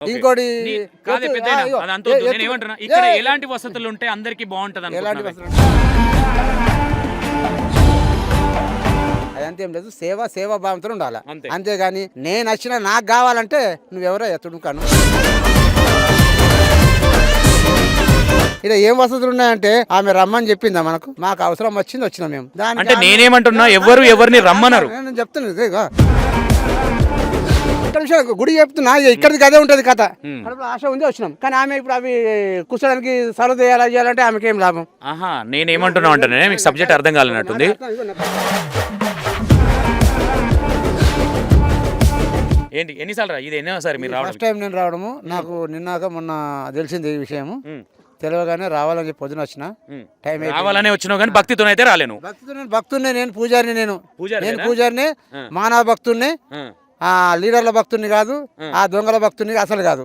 ఇంకోటి కాదే పెద్దయినా, అదంతా వద్దు. నేను ఏమంటున్నా, ఇక్కడ ఎలాంటి వసతులు ఉంటే అందరికి బాగుంటది ఎలాంటి అదంతా ఏం లేదు, సేవా భావంతో ఉండాలి అంతే. అంతేగాని నేను వచ్చిన నాకు కావాలంటే నువ్వెవరో ఎత్తుడు కాను. ఇక్కడ ఏం వసతులు ఉన్నాయంటే ఆమె రమ్మని చెప్పిందా మాకు అవసరం వచ్చింది వచ్చినాం మేము. అంటే నేనేమంటున్నా, ఎవరిని రమ్మన్నారు. నేను చెప్తున్నా గుడి చెప్తున్నా, ఇక్కడికి అదే ఉంటది కథ. కడుపులో ఆశ ఉంది వచ్చినాం, కానీ ఆమె ఇప్పుడు అవి కూర్చోడానికి సర్వ్ చేయాలంటే ఆమెకి ఏం లాభం. ఆహా, నేనేమంటున్నా అంటే మీకు సబ్జెక్ట్ అర్థం కాలేనట్టుంది. ఏంటి ఎన్నిసార్లు ఇది ఎన్నోసారి మీరు రావడం? ఫస్ట్ టైం నేను రావడము. నాకు నిన్నాక మొన్న తెలిసింది ఈ విషయము. తెలియగానే రావాలని చెప్పి పొద్దున వచ్చిన. టైం రావాలనే వచ్చినావు కానీ భక్తితో అయితే రాలేను. భక్తుడిని నేను పూజారిని మానవ భక్తుడిని, ఆ లీడర్ల భక్తుడిని కాదు, ఆ దొంగల భక్తుడిని అసలు కాదు.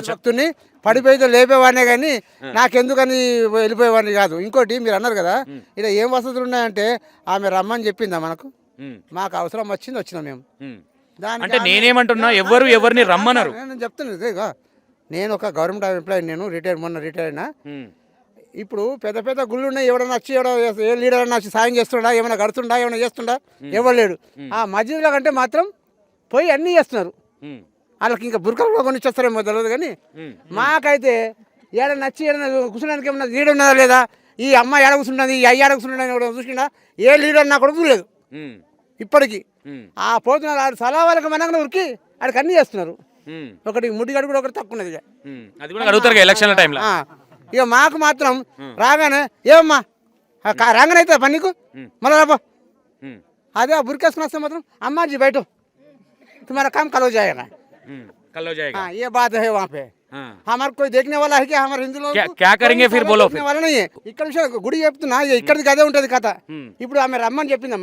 భక్తుడిని పడిపోయితే లేపేవాడినే కానీ నాకెందుకని వెళ్ళిపోయేవాడిని కాదు. ఇంకోటి మీరు అన్నారు కదా ఇక్కడ ఏం వసతులు ఉన్నాయంటే ఆమె రమ్మని చెప్పిందా మాకు అవసరం వచ్చింది వచ్చినాం మేము. అంటే నేనేమంటున్నా, ఎవరిని రమ్మన్నారు. నేను చెప్తున్నా, నేను ఒక గవర్నమెంట్ ఎంప్లాయీ, నేను మొన్న రిటైర్ అయినా. ఇప్పుడు పెద్ద పెద్ద గుళ్ళు ఉన్నాయి, ఎవడన్నా వచ్చి ఏ లీడర్ అన్నా వచ్చి సాయం చేస్తుండా, ఏమైనా కడుతుండా, ఏమైనా చేస్తుండా, ఎవరు లేడు. ఆ మస్జిద్ల కంటే మాత్రం పోయి అన్నీ చేస్తున్నారు. వాళ్ళకి ఇంకా బుర్కలు కొని ఇచ్చేస్తారేమో తెలియదు, కానీ మాకైతే ఏడన్నా వచ్చి ఏదైనా కూర్చోడానికి ఏమన్నా లీడర్ ఉన్నదా లేదా, ఈ అమ్మ ఏడ కూర్చుంటుంది, ఈ అయ్య ఏడ కూర్చుంటుంది చూసిండా, ఏ లీడర్ నా కూడా చూడలేదు ఇప్పటికి. ఆ పోతున్నారు సలా వాళ్ళకి మనకు ఉరికి ఆడికి అన్నీ చేస్తున్నారు. ఒకటి ముడిగడు కూడా ఒకటి తక్కువ ఉన్నది. ఇక మాకు మాత్రం రాగానే ఏమమ్మా రాగానే అయితే పన్నీకు మళ్ళీ రాబో అదే బురికేసుకుని వస్తే మాత్రం అమ్మాజీ బయట तुम्हारा काम कल हो जाएगा। हाँ, ये बात है वहाँ पे। हमारे कोई देखने वाला है क्या? हमारे हिंदू लोग क्या करेंगे फिर बोलो? देखने वाला नहीं है। ఇక్కడ గుడి చెప్తున్నా, ఇక్కడికి అదే ఉంటది కథ. ఇప్పుడు ఆమె రమ్మని చెప్పిందా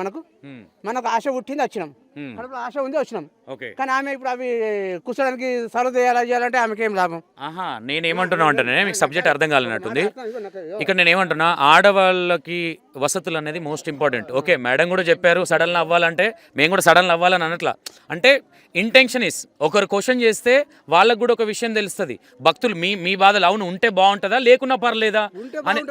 మనకు ఆశ పుట్టింది వచ్చినాం, కడుపులో ఆశ ఉంది వచ్చినాం, కానీ ఆమె ఇప్పుడు అవి కూర్చోడానికి సర్వ్ చేయాలంటే ఆమెకి ఏం లాభం. ఆహా, నేనేమంటున్నా అంటే మీకు సబ్జెక్ట్ అర్థం కాలేనట్టుంది. ఇక్కడ నేను ఏమంటున్నా, ఆడవాళ్ళకి వసతులు అనేది మోస్ట్ ఇంపార్టెంట్. ఓకే, మేడం కూడా చెప్పారు సడన్ అవ్వాలంటే, మేము కూడా సడన్ అవ్వాలని అనట్లా. అంటే ఇంటెన్షన్ ఇస్, ఒకరు క్వశ్చన్ చేస్తే వాళ్ళకు కూడా ఒక విషయం తెలుస్తుంది. భక్తులు మీ బాధలు అవును ఉంటే బాగుంటుందా లేకున్నా పర్లేదా అని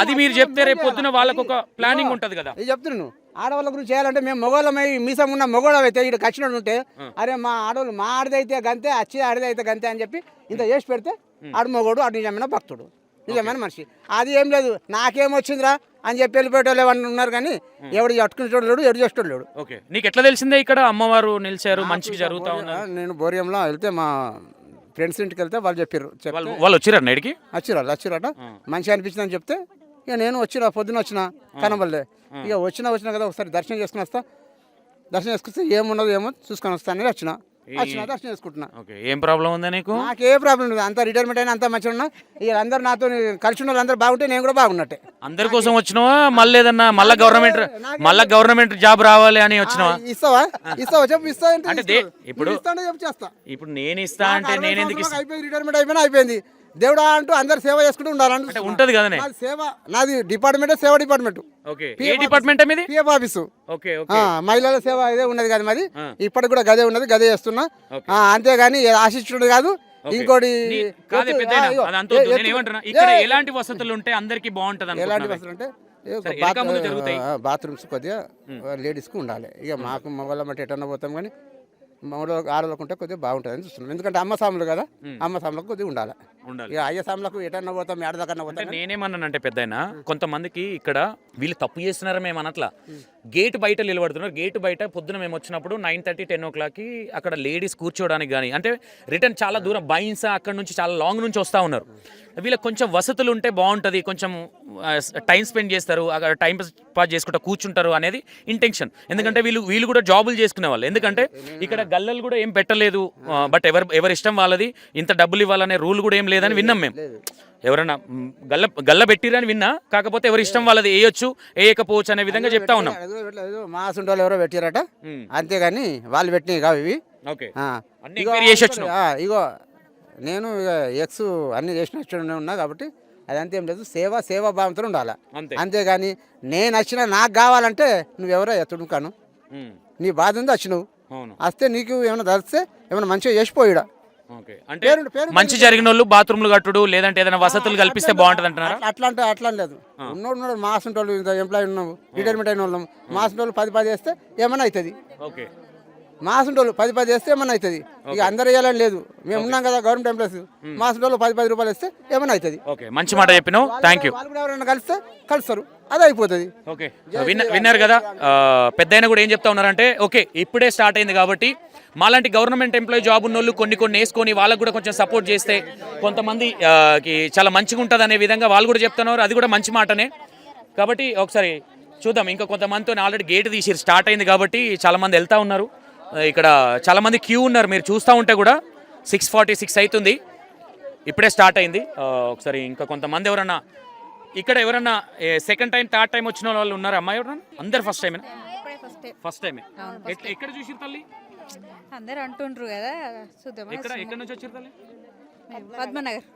అది మీరు చెప్తే రేపు పొద్దున వాళ్ళకు ఒక ప్లానింగ్ ఉంటుంది కదా. చెప్తున్నాను, ఆడవాళ్ళ గురించి చేయాలంటే మేము మొగోళ్ళమై మీసం ఉన్న మొగోళ్ళం అయితే ఇక్కడ కచ్చినట్టు ఉంటే, అరే మా ఆడవాళ్ళు మా ఆడదైతే గంతే, వచ్చి ఆడదైతే గంతే అని చెప్పి ఇంత చేసి పెడితే ఆడు మొగోడు, ఆడు నిజమైన భక్తుడు, నిజమైన మనిషి. అది ఏం లేదు నాకేమొచ్చిందిరా అని చెప్పి వెళ్ళిపోయేటోళ్ళు ఎవరు ఉన్నారు, కానీ ఎవడు అట్టుకునేటోడు లేడు, ఎడు చేసేటోడు లేడు. ఓకే, నీకు ఎట్లా తెలిసిందే ఇక్కడ అమ్మవారు నిలిచారు మంచిగా జరుగుతా ఉన్నా? నేను బోరియంలో వెళ్తే మా ఫ్రెండ్స్ ఇంటికి వెళ్తే వాళ్ళు చెప్పారు, వాళ్ళు వచ్చిరా నైట్కి వచ్చిరట మంచిగా అనిపించింది అని చెప్తే ఇక నేను పొద్దున వచ్చిన కనబడలే. ఇక వచ్చినా కదా ఒకసారి దర్శనం చేసుకుని వస్తా, దర్శనం చేసుకొస్తే ఏమున్నదో ఏమో చూసుకొని వస్తా అని వచ్చిన దర్శనం చేసుకుంటున్నా. ఏం ప్రాబ్లం ఉందా నీకు? నాకు ఏ ప్రాబ్లం లేదు, అంతా రిటైర్మెంట్ అయినా అంతా మంచిగా ఉన్నా. ఇక అందరు నాతో కలిసి ఉన్న అందరూ బాగుంటే నేను కూడా బాగున్నట్టే. అందరి కోసం వచ్చినావా మళ్ళీ ఏదన్నా మళ్ళా గవర్నమెంట్ జాబ్ రావాలి అని వచ్చినావా? ఇస్తావా చెప్పు, ఇస్తా అంటే ఇప్పుడు చేస్తా. ఇప్పుడు నేను ఇస్తా అంటే నేను ఎందుకు అయిపోయింది, రిటైర్మెంట్ అయిపోయింది. దేవుడా అంటూ అందరు సేవ చేసుకుంటూ ఉండాలంటే ఉంటది కదా. సేవ నాది డిపార్ట్మెంట్, సేవ డిపార్ట్మెంట్. పిఎఫ్ ఆఫీసు మహిళల సేవ ఇదే ఉన్నది కదా మాది, ఇప్పటికి కూడా గదే ఉన్నది, గదే చేస్తున్నా. అంతేగాని ఆశించుడు కాదు. ఇంకోటి ఎలాంటి వసతులు ఉంటే అందరికి బాగుంటది? ఎలాంటి వసతులు అంటే బాత్రూమ్స్ కొద్దిగా లేడీస్కి ఉండాలి. ఇక మాకు మగవాళ్ళ మట్టి ఎటన్నా పోతాం, కానీ ఆడలకు ఉంటే కొద్దిగా బాగుంటుంది అని చూస్తున్నాం. ఎందుకంటే అమ్మ సాములు కదా, అమ్మ సాములకు కొద్దిగా ఉండాలి. ఇక అయ్య సాములకు ఎటన్నా పోతాం, ఏడదాకన్నా పోతాం. నేనేమన్నానంటే పెద్దయినా, కొంతమందికి ఇక్కడ వీళ్ళు తప్పు చేస్తున్నారా మేము అనట్లా, గేట్ బయట నిలబడుతున్నారు. గేట్ బయట పొద్దున మేము వచ్చినప్పుడు 9:30, 10 o'clockకి అక్కడ లేడీస్ కూర్చోవడానికి కానీ, అంటే రిటర్న్ చాలా దూరం బైన్సా అక్కడ నుంచి చాలా లాంగ్ నుంచి వస్తూ ఉన్నారు. వీళ్ళకి కొంచెం వసతులు ఉంటే బాగుంటుంది, కొంచెం టైం స్పెండ్ చేస్తారు, అక్కడ టైం పాస్ చేసుకుంటూ కూర్చుంటారు అనేది ఇంటెన్షన్. ఎందుకంటే వీళ్ళు కూడా జాబులు చేసుకునే వాళ్ళు. ఎందుకంటే ఇక్కడ గల్లలు కూడా ఏం పెట్టలేదు, బట్ ఎవరి ఇష్టం వాళ్ళది, ఇంత డబ్బులు ఇవ్వాలనే రూల్ కూడా ఏం లేదని విన్నాం మేము. ఎవరైనా గల్ల పెట్టిరని విన్నా, కాకపోతే ఎవరి ఇష్టం వాళ్ళది, వేయొచ్చు వేయకపోవచ్చు అనే విధంగా చెప్తా ఉన్నాం. మా సొంటోళ్ళు ఎవరో పెట్టారట, అంతేగాని వాళ్ళు పెట్టినవి కావు ఇవి. ఇగో నేను ఎక్స్ అన్ని చేసిన ఉన్నా కాబట్టి అదంతా ఏం లేదు, సేవా భావంతో ఉండాలి. అంతేగాని నేను వచ్చినా నాకు కావాలంటే నువ్వెవరో ఎత్తుడు కాను, నీ బాధ ఉంది వచ్చినావు, అవును. వస్తే నీకు ఏమైనా తెలిస్తే ఏమైనా మంచిగా చేసిపోయిడా. ఓకే. అంటే మంచి జరిగిన వాళ్ళు బాత్రూమ్లు కట్టుడు లేదంటే ఏదైనా వసతులు కల్పిస్తే బాగుంటుంది అంటున్నారా? అట్లా లేదు. ఉన్నోడు మాసం వాళ్ళు ఇంత ఎంప్లాయీ ఉన్నాము, రిటైర్మెంట్ అయిన వాళ్ళం, మాసం వాళ్ళు 10 వేస్తే ఏమైనా అవుతుంది. ఓకే. మాసం వాళ్ళు 10 వేస్తే ఏమైనా అవుతుంది. ఇక అందరు వేయాలని లేదు, మేము ఉన్నాం కదా గవర్నమెంట్ ఎంప్లాయీస్. మాసం వాళ్ళు 10 రూపాయలు వేస్తే ఏమైనా అవుతుంది. ఓకే, మంచి మాట చెప్పినావు, థ్యాంక్ యూ. వాళ్ళు కూడా ఎవరైనా కలిస్తే కలుస్తారు, అది అయిపోతుంది. ఓకే, విన్నారు కదా. పెద్ద కూడా ఏం చెప్తా ఉన్నారంటే ఓకే ఇప్పుడే స్టార్ట్ అయింది కాబట్టి మాలాంటి గవర్నమెంట్ ఎంప్లాయీ జాబ్ ఉన్న వాళ్ళు కొన్ని వేసుకొని వాళ్ళకు కూడా కొంచెం సపోర్ట్ చేస్తే కొంతమంది కి చాలా మంచిగా ఉంటుంది అనే విధంగా వాళ్ళు కూడా చెప్తున్నారు. అది కూడా మంచి మాటనే. కాబట్టి ఒకసారి చూద్దాం, ఇంకా కొంతమందితో ఆల్రెడీ గేట్ తీసి స్టార్ట్ అయింది కాబట్టి చాలామంది వెళ్తూ ఉన్నారు. ఇక్కడ చాలామంది క్యూ ఉన్నారు, మీరు చూస్తూ ఉంటే కూడా 6:46 అవుతుంది, ఇప్పుడే స్టార్ట్ అయింది. ఒకసారి ఇంకా కొంతమంది ఎవరన్నా ఇక్కడ ఎవరన్నా సెకండ్ టైం థర్డ్ టైం వచ్చిన వాళ్ళు ఉన్నారు అమ్మాయి ఎవరన్నా? అందరు ఫస్ట్ టైమే? ఫస్ట్ టైమే. ఎక్కడ చూసిరు తల్లి? అందరు అంటుండ్రు కదా, చూద్దాం. ఎక్కడ నుంచి వచ్చారు తల్లి? పద్మనగర్.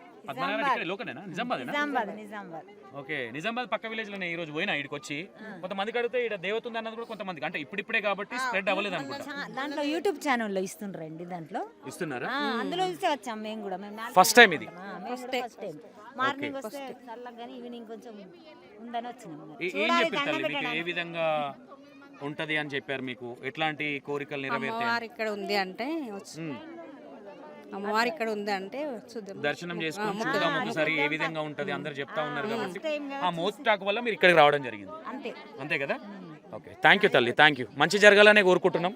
లోకనేనా? నిజామాబాద్. ఓకే, నిజామాబాద్ పక్క విలేజ్ లోనే ఈ రోజు పోయినా ఇక్కడికి వచ్చి. కొంతమందికి అడిగితే ఇక్కడ దేవత ఉంది అన్నది కూడా కొంతమందికి, అంటే ఇప్పుడిప్పుడే కాబట్టి స్ప్రెడ్ అవ్వలేదు అనుకుంటా. దాంట్లో యూట్యూబ్ ఛానల్లో ఇస్తుండ్రండి, దాంట్లో ఇస్తున్నారా? అందులో చూసే వచ్చాం మేము కూడా. ఫస్ట్ టైం ఇది. ఫస్ట్ టైం మార్నింగ్ వస్తే చల్లగా కానీ ఈవినింగ్ కొంచెం ఉందని వచ్చినాము. ఏం చెప్పారు తల్లి మీకు? ఏ విధంగా ఉంటది అని చెప్పారు మీకు? ఎట్లాంటి కోరికలు నెరవేర్తాయి? అమ్మవారు ఇక్కడ ఉంది అంటే అమ్మవారు ఇక్కడ ఉంది అంటే చూద్దాం, దర్శనం చేసుకొని చూద్దాం ఒకసారి ఏ విధంగా ఉంటది అందరు చెప్తా ఉన్నారు కాబట్టి ఆ మౌత్ టాక్ వల్ల మీరు ఇక్కడికి రావడం జరిగింది. అంతే కదా. ఓకే, థ్యాంక్ యూ తల్లి, థ్యాంక్ యూ. మంచి జరగాలనే కోరుకుంటున్నాం.